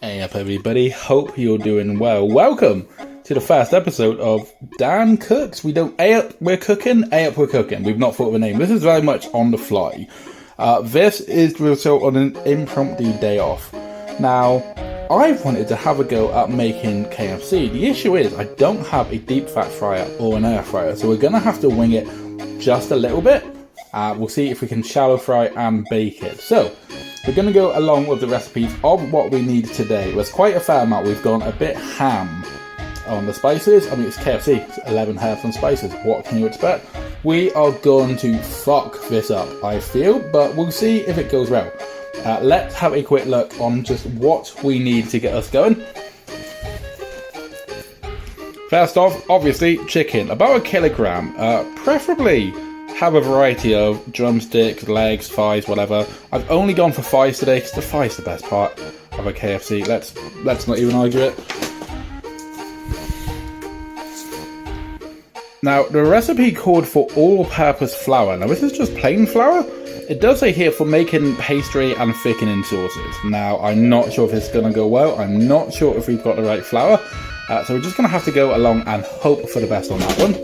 Hey up everybody, hope you're doing well. Welcome to the first episode of Dan Cooks. We don't A up, we're cooking, A up, we're cooking. We've not thought of a name. This is very much on the fly. This is the result on an impromptu day off. Now, I wanted to have a go at making KFC. The issue is I don't have a deep fat fryer or an air fryer, so we're going to have to wing it just a little bit. We'll see if we can shallow fry and bake it. So, we're going to go along with the recipes of what we need today. There's quite a fair amount. We've gone a bit ham on the spices. I mean, it's KFC, it's 11 herbs and spices. What can you expect? We are going to fuck this up, I feel, but we'll see if it goes well. Let's have a quick look on just what we need to get us going. First off, obviously, chicken. About a kilogram. Preferably have a variety of drumsticks, legs, thighs, whatever. I've only gone for thighs today because the thigh's the best part of a KFC. Let's not even argue it. Now, the recipe called for all-purpose flour. Now, this is just plain flour. It does say here for making pastry and thickening sauces. Now, I'm not sure if it's going to go well. I'm not sure if we've got the right flour. So we're just going to have to go along and hope for the best on that one.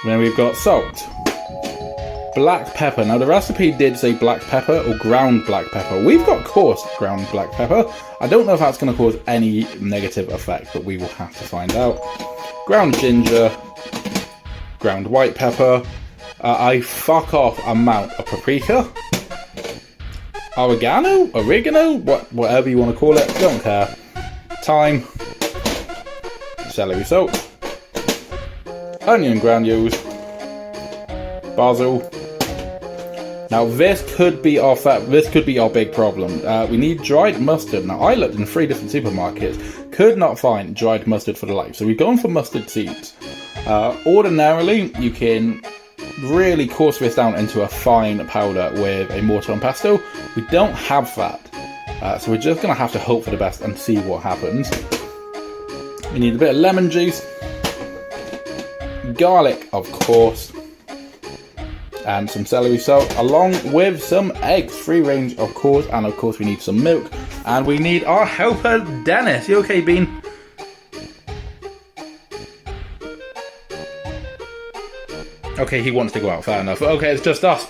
Then we've got salt, black pepper. Now the recipe did say black pepper or ground black pepper. We've got coarse ground black pepper. I don't know if that's going to cause any negative effect, but we will have to find out. Ground ginger, ground white pepper, a fuck off amount of paprika, oregano, whatever you want to call it, don't care. Thyme, celery salt, onion granules, basil. Now this could be our big problem. We need dried mustard. Now I looked in 3 different supermarkets, could not find dried mustard for the life. So we've gone for mustard seeds. Ordinarily, you can really coarse this down into a fine powder with a mortar and pestle. We don't have that, so we're just gonna have to hope for the best and see what happens. We need a bit of lemon juice. Garlic, of course, and some celery salt, along with some eggs, free range, of course, and of course we need some milk, and we need our helper, Dennis. You okay, Bean? Okay, he wants to go out, fair enough. Okay, it's just us.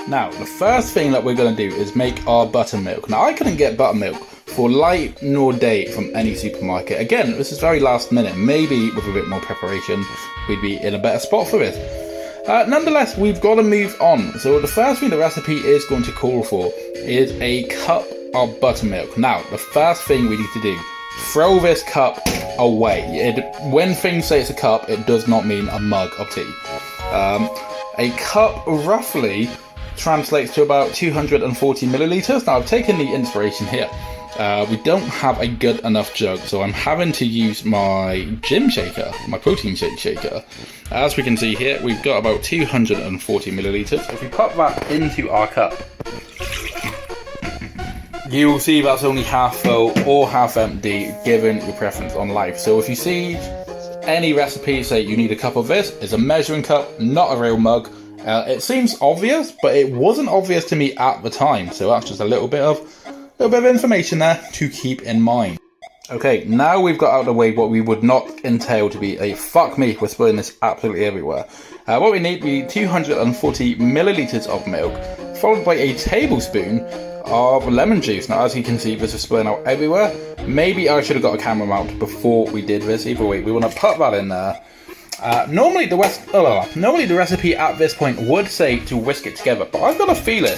Now, the first thing that we're going to do is make our buttermilk. Now, I couldn't get buttermilk for light nor day from any supermarket. Again, this is very last minute. Maybe with a bit more preparation, we'd be in a better spot for this. Nonetheless, we've got to move on. So the first thing the recipe is going to call for is a cup of buttermilk. Now, the first thing we need to do, throw this cup away. When things say it's a cup, it does not mean a mug of tea. A cup roughly translates to about 240 milliliters. Now, I've taken the inspiration here. We don't have a good enough jug, so I'm having to use my gym shaker, my protein shake shaker. As we can see here, we've got about 240 milliliters. If we pop that into our cup, you will see that's only half full or half empty, given your preference on life. So if you see any recipe say you need a cup of this, it's a measuring cup, not a real mug. It seems obvious, but it wasn't obvious to me at the time. So that's just a little bit of information there to keep in mind. Okay, now we've got out of the way what we would not entail to be a fuck me, we're spilling this absolutely everywhere. What we need 240 milliliters of milk, followed by a tablespoon of lemon juice. Now, as you can see, this is spilling out everywhere. Maybe I should have got a camera mount before we did this. Either way, we want to put that in there. Normally the recipe at this point would say to whisk it together, but I've got a feeling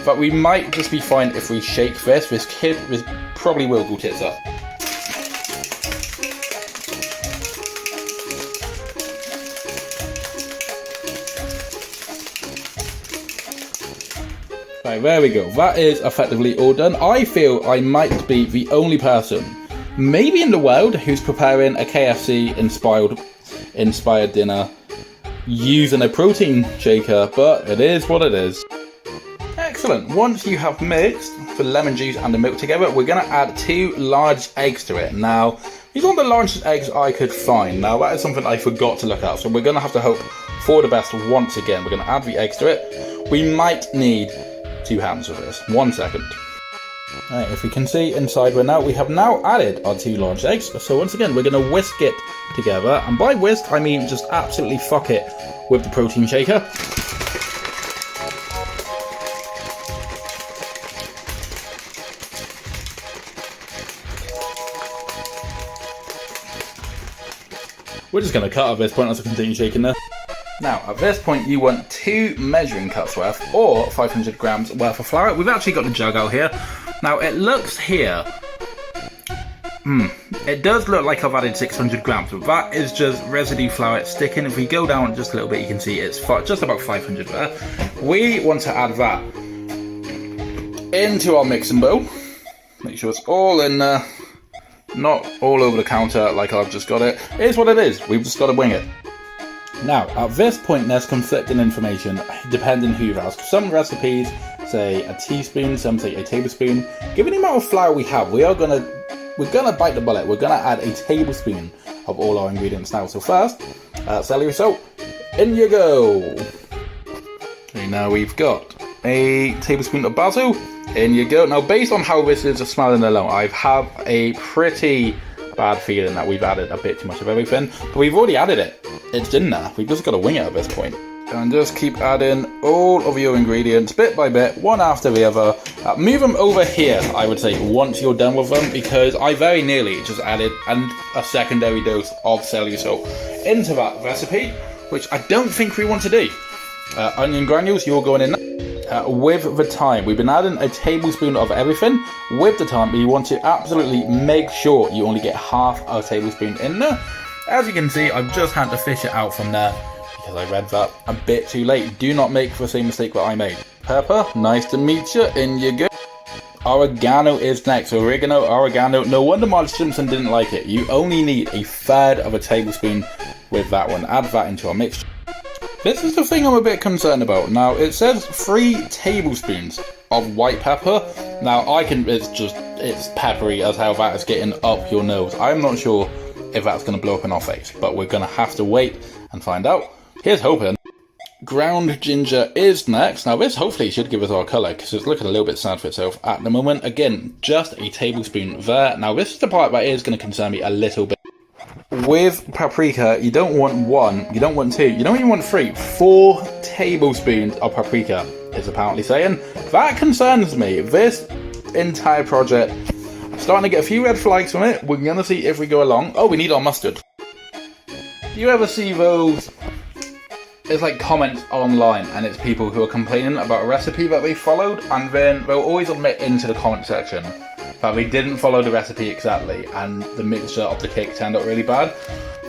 that we might just be fine if we shake this. This probably will go tits up. Right, there we go. That is effectively all done. I feel I might be the only person, maybe in the world, who's preparing a KFC inspired dinner using a protein shaker, but it is what it is. Excellent. Once you have mixed the lemon juice and the milk together, we're going to add 2 large eggs to it. Now, these are the largest eggs I could find. Now, that is something I forgot to look at, so we're going to have to hope for the best once again. We're going to add the eggs to it. We might need 2 hands with this. 1 second. Right, if we can see inside we have now added our 2 large eggs. So once again, we're going to whisk it together. And by whisk, I mean just absolutely fuck it with the protein shaker. We're just going to cut at this point as I continue shaking there. Now, at this point, you want 2 measuring cups worth, or 500 grams worth of flour. We've actually got the jug out here. Now, it looks here, it does look like I've added 600 grams, but that is just residue flour sticking. If we go down just a little bit, you can see it's just about 500 there. We want to add that into our mixing bowl. Make sure it's all in there. Not all over the counter like I've just got it. It is what it is. We've just got to wing it. Now, at this point, there's conflicting information depending who you ask. Some recipes say a teaspoon, some say a tablespoon. Given the amount of flour we have, we're gonna bite the bullet. We're gonna add a tablespoon of all our ingredients now. So first, celery salt. In you go. Okay, now we've got a tablespoon of basil. In you go. Now, based on how this is smelling alone, I have a pretty bad feeling that we've added a bit too much of everything. But we've already added it. It's in there. We've just got to wing it at this point. And just keep adding all of your ingredients bit by bit, one after the other. Move them over here, I would say, once you're done with them, because I very nearly just added a secondary dose of celery salt into that recipe, which I don't think we want to do. Onion granules, you're going in with the thyme. We've been adding a tablespoon of everything with the thyme, but you want to absolutely make sure you only get half a tablespoon in there. As you can see, I've just had to fish it out from there because I read that a bit too late. Do not make the same mistake that I made. Pepper, nice to meet you. In you go. Oregano is next. Oregano. No wonder Marge Simpson didn't like it. You only need a third of a tablespoon with that one. Add that into our mixture. This is the thing I'm a bit concerned about. Now, it says 3 tablespoons of white pepper. Now, it's peppery as hell. That is getting up your nose. I'm not sure if that's going to blow up in our face, but we're going to have to wait and find out. Here's hoping. Ground ginger is next. Now, this hopefully should give us our colour, because it's looking a little bit sad for itself at the moment. Again, just a tablespoon there. Now, this is the part that is going to concern me a little bit. With paprika, you don't want 1, you don't want 2, you don't even want 3. 4 tablespoons of paprika is apparently saying. That concerns me. This entire project, I'm starting to get a few red flags from it. We're going to see if we go along. Oh, we need our mustard. Do you ever see those? It's like comments online, and it's people who are complaining about a recipe that they followed, and then they'll always admit into the comment section that they didn't follow the recipe exactly, and the mixture of the cake turned out really bad.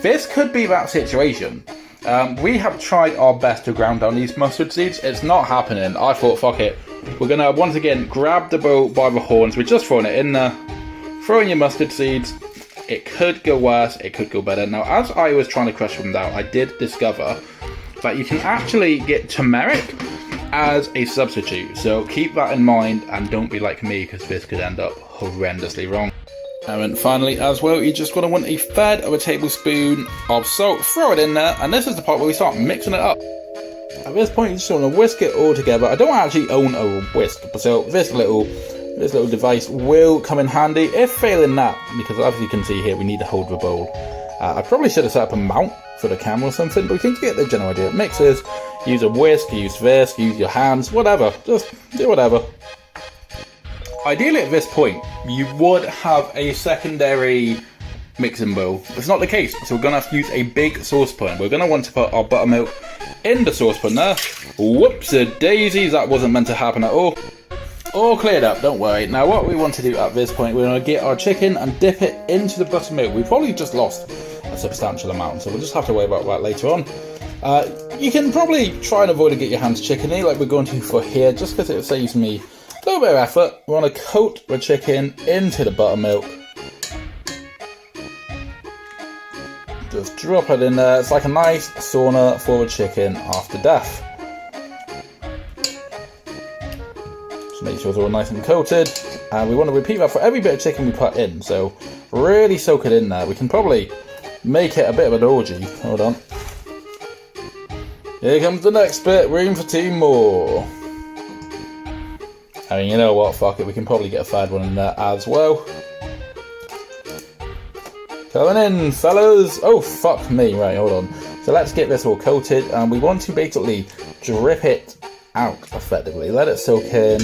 This could be that situation. We have tried our best to ground down these mustard seeds. It's not happening. I thought, fuck it. We're going to, once again, grab the bowl by the horns. We're just throwing it in there. Throwing your mustard seeds. It could go worse. It could go better. Now, as I was trying to crush them down, I did discover that you can actually get turmeric as a substitute. So keep that in mind and don't be like me, because this could end up horrendously wrong. And then finally, as well, you just want to want a third of a tablespoon of salt. Throw it in there, and this is the part where we start mixing it up. At this point, you just want to whisk it all together. I don't actually own a whisk, so this little device will come in handy if failing that, because as you can see here, we need to hold the bowl. I probably should have set up a mount for the camera or something, but we think you get the general idea. Mixers, use a whisk, use this, use your hands, whatever. Just do whatever. Ideally at this point, you would have a secondary mixing bowl. It's not the case, so we're going to have to use a big saucepan. We're going to want to put our buttermilk in the saucepan there. Whoops-a-daisies, that wasn't meant to happen at all. All cleared up, don't worry. Now what we want to do at this point, we're going to get our chicken and dip it into the buttermilk. We probably just lost a substantial amount, so we'll just have to worry about that later on. You can probably try and avoid to get your hands chickeny like we're going to for here, just because it saves me a little bit of effort. We want to coat the chicken into the buttermilk. Just drop it in there. It's like a nice sauna for the chicken after death. Just make sure it's all nice and coated. And we want to repeat that for every bit of chicken we put in. So really soak it in there. We can probably make it a bit of an orgy. Hold on. Here comes the next bit. Room for 2 more. I mean, you know what, fuck it, we can probably get a third one in there as well. Coming in, fellas. Oh, fuck me. Right, hold on. So let's get this all coated, and we want to basically drip it out effectively. Let it soak in.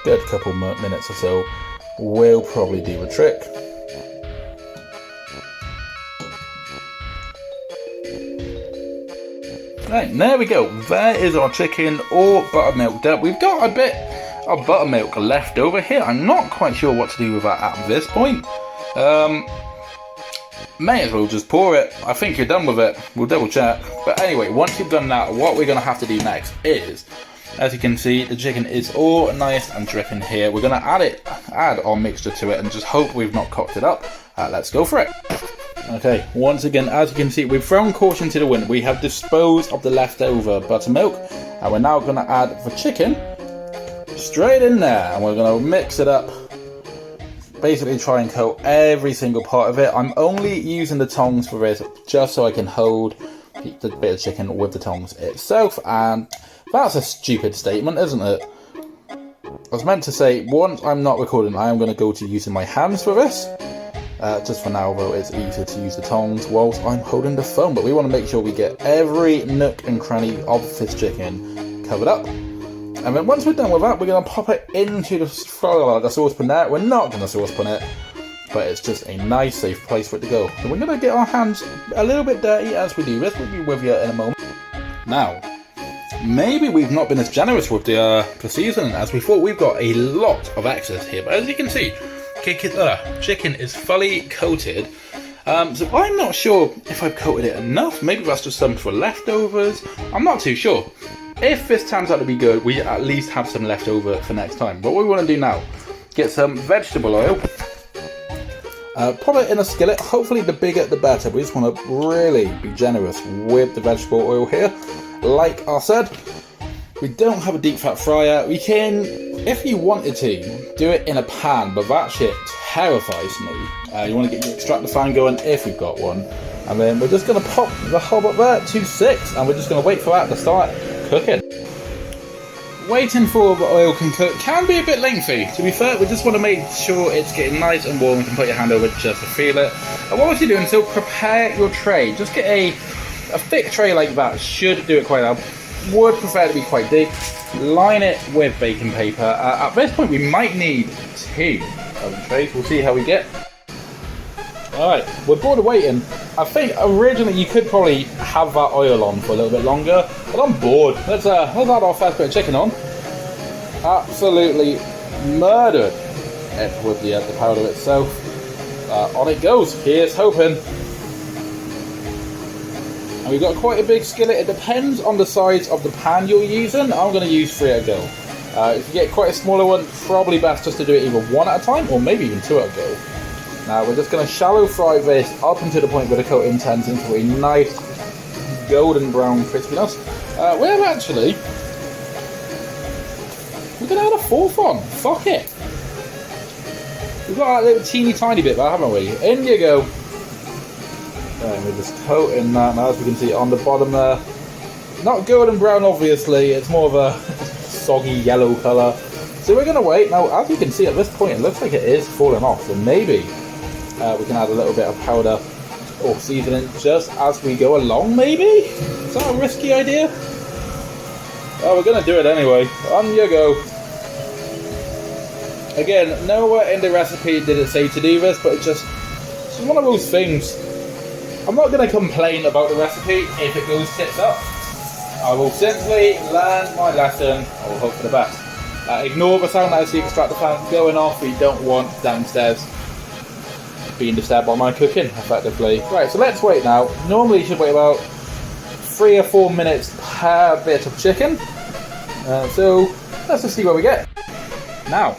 Good couple minutes or so will probably do the trick. Right, there we go. There is our chicken all buttermilked up. We've got a bit of buttermilk left over here. I'm not quite sure what to do with that at this point. May as well just pour it. I think you're done with it. We'll double check. But anyway, once you've done that, what we're going to have to do next is, as you can see, the chicken is all nice and dripping here. We're going to add our mixture to it and just hope we've not cocked it up. Let's go for it. Okay, once again, as you can see, we've thrown caution to the wind. We have disposed of the leftover buttermilk, and we're now going to add the chicken straight in there, and we're going to mix it up. Basically try and coat every single part of it. I'm only using the tongs for this just so I can hold the bit of chicken with the tongs itself, and that's a stupid statement, isn't it? I was meant to say, once I'm not recording, I am going to go to using my hands for this. Just for now, though, it's easier to use the tongs whilst I'm holding the phone, but we want to make sure we get every nook and cranny of this chicken covered up. And then once we're done with that, we're going to pop it into the saucepan there. We're not going to saucepan it, but it's just a nice, safe place for it to go. So we're going to get our hands a little bit dirty as we do this. We'll be with you in a moment. Now, maybe we've not been as generous with the seasoning as we thought. We've got a lot of excess here, but as you can see, chicken is fully coated. So I'm not sure if I've coated it enough. Maybe that's just some for leftovers. I'm not too sure. If this turns out to be good, we at least have some left over for next time. But what we want to do now, get some vegetable oil, put it in a skillet. Hopefully the bigger the better. We just want to really be generous with the vegetable oil here. Like I said, we don't have a deep fat fryer. We can, if you wanted to, do it in a pan, but that shit terrifies me. You want to get your extractor fan going if you've got one. And then we're just going to pop the hob up there to 6, and we're just going to wait for that to start cooking. Waiting for the oil can cook can be a bit lengthy. To be fair, we just want to make sure it's getting nice and warm. You can put your hand over it just to feel it. And what you're doing, so prepare your tray. Just get a thick tray like that. Should do it quite well. Would prefer to be quite deep. Line it with baking paper. At this point, we might need 2 of the trays. We'll see how we get. Alright, we're bored of waiting. I think originally you could probably have that oil on for a little bit longer, but I'm bored. Let's add our first bit of chicken on. Absolutely murdered it with the powder itself. On it goes. Here's hoping. And we've got quite a big skillet. It depends on the size of the pan you're using. I'm going to use 3 at a go. If you get quite a smaller one, probably best just to do it either 1 at a time or maybe even 2 at a go. Now we're just going to shallow fry this up until the point where the coating turns into a nice golden brown crispiness. We're going to add a 4th on. Fuck it. We've got that little teeny tiny bit there, haven't we? In you go. And we're just coating that now, as we can see on the bottom there. Not golden brown, obviously. It's more of a soggy yellow colour. So we're going to wait. Now, as you can see at this point, it looks like it is falling off. So maybe we can add a little bit of powder or seasoning just as we go along, maybe? Is that a risky idea? Oh, we're going to do it anyway. On you go. Again, nowhere in the recipe did it say to do this, but it's just one of those things. I'm not going to complain about the recipe if it goes tits up. I will simply learn my lesson. I will hope for the best. Ignore the sound as the extractor fan going off. We don't want downstairs being disturbed by my cooking, effectively. Right, so let's wait now. Normally you should wait about 3 or 4 minutes per bit of chicken. So let's just see what we get. Now,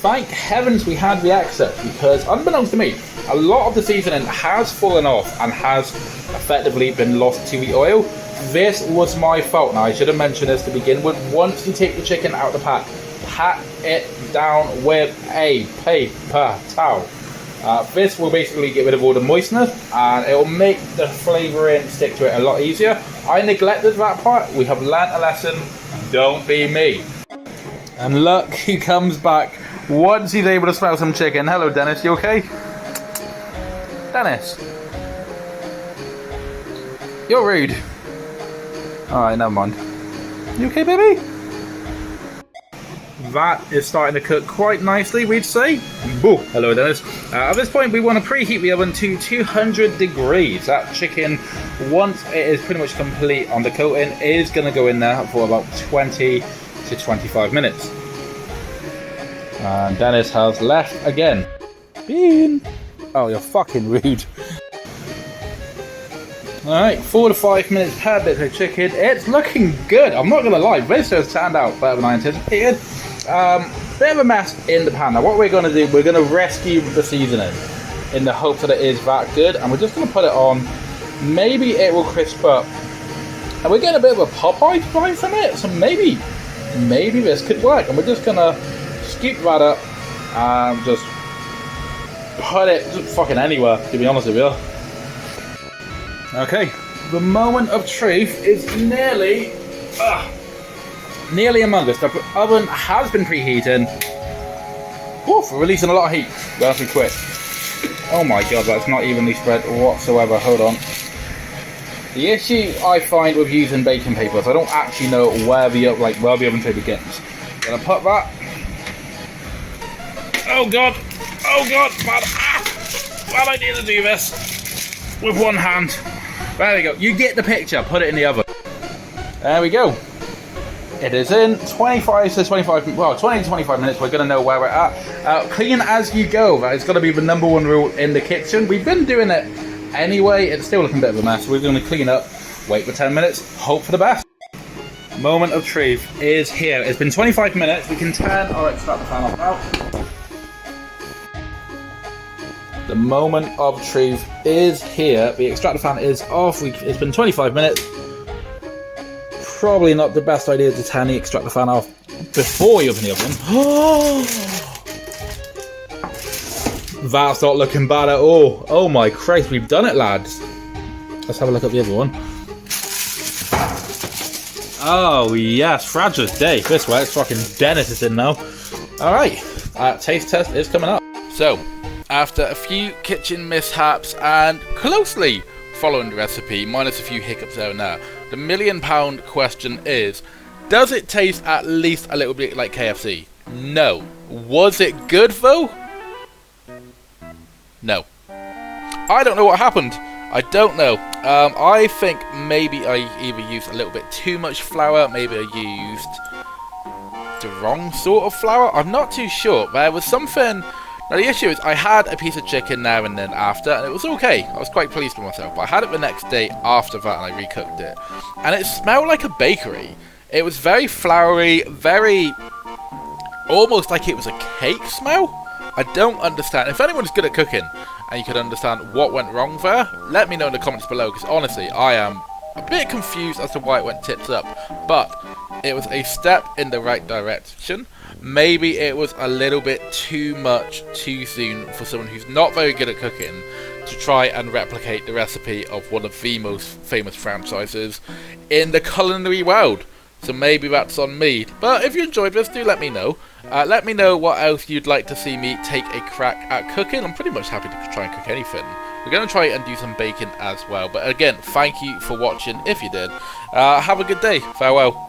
thank heavens we had the excess, because unbeknownst to me, a lot of the seasoning has fallen off and has effectively been lost to the oil. This was my fault. Now, I should have mentioned this to begin with. Once you take the chicken out of the pan, pat it down with a paper towel. This will basically get rid of all the moistness and it will make the flavouring stick to it a lot easier. I neglected that part. We have learnt a lesson. Don't be me. And look, he comes back once he's able to smell some chicken. Hello, Dennis, you okay? Dennis? You're rude. Alright, never mind. You okay, baby? That is starting to cook quite nicely, we'd say. Boo! Hello, Dennis. At this point, we want to preheat the oven to 200 degrees. That chicken, once it is pretty much complete on the coating, is going to go in there for about 20 to 25 minutes. And Dennis has left again. Bean! Oh, you're fucking rude. Alright, 4 to 5 minutes per bit of chicken. It's looking good, I'm not going to lie. This has turned out better than I anticipated. Bit of a mess in the pan. Now what we're going to do, we're going to rescue the seasoning in the hope that it is that good, and we're just going to put it on. Maybe it will crisp up, and we're getting a bit of a Popeye vibe from it, so maybe this could work. And we're just going to scoop that up and just put it just fucking anywhere, to be honest with you. Okay, the moment of truth is nearly among us. The oven has been preheating. Oof, we're releasing a lot of heat. That's pretty quick. Oh my god, that's not evenly spread whatsoever. Hold on. The issue I find with using baking paper is I don't actually know where the oven tray begins. Gonna put that. Oh god, bad idea to do this with one hand. There we go. You get the picture. Put it in the oven. There we go. It is in 20 to 25 minutes. We're going to know where we're at. Clean as you go. That is going to be the #1 rule in the kitchen. We've been doing it anyway. It's still looking a bit of a mess. We're going to clean up, wait for 10 minutes, hope for the best. Moment of truth is here. It's been 25 minutes. We can turn our extractor fan off now. The moment of truth is here. The extractor fan is off. It's been 25 minutes. Probably not the best idea to turn the extractor fan off before you open the oven. That's not looking bad at all. Oh my Christ, we've done it, lads. Let's have a look at the other one. Oh yes, Fragile Day. This way, it's fucking Dennis is in now. Alright, taste test is coming up. So, after a few kitchen mishaps and closely following the recipe, minus a few hiccups there and there, the £1 million question is, does it taste at least a little bit like KFC? No. Was it good though? No. I don't know what happened. I don't know. I think maybe I either used a little bit too much flour, maybe I used the wrong sort of flour. I'm not too sure. There was something. Now the issue is I had a piece of chicken now and then after, and it was okay. I was quite pleased with myself, but I had it the next day after that and I recooked it. And it smelled like a bakery. It was very floury, very almost like it was a cake smell. I don't understand. If anyone's good at cooking and you could understand what went wrong there, let me know in the comments below, because honestly I am a bit confused as to why it went tits up. But it was a step in the right direction. Maybe it was a little bit too much too soon for someone who's not very good at cooking to try and replicate the recipe of one of the most famous franchises in the culinary world. So maybe that's on me. But if you enjoyed this, do let me know. Let me know what else you'd like to see me take a crack at cooking. I'm pretty much happy to try and cook anything. We're going to try and do some baking as well. But again, thank you for watching if you did. Have a good day. Farewell.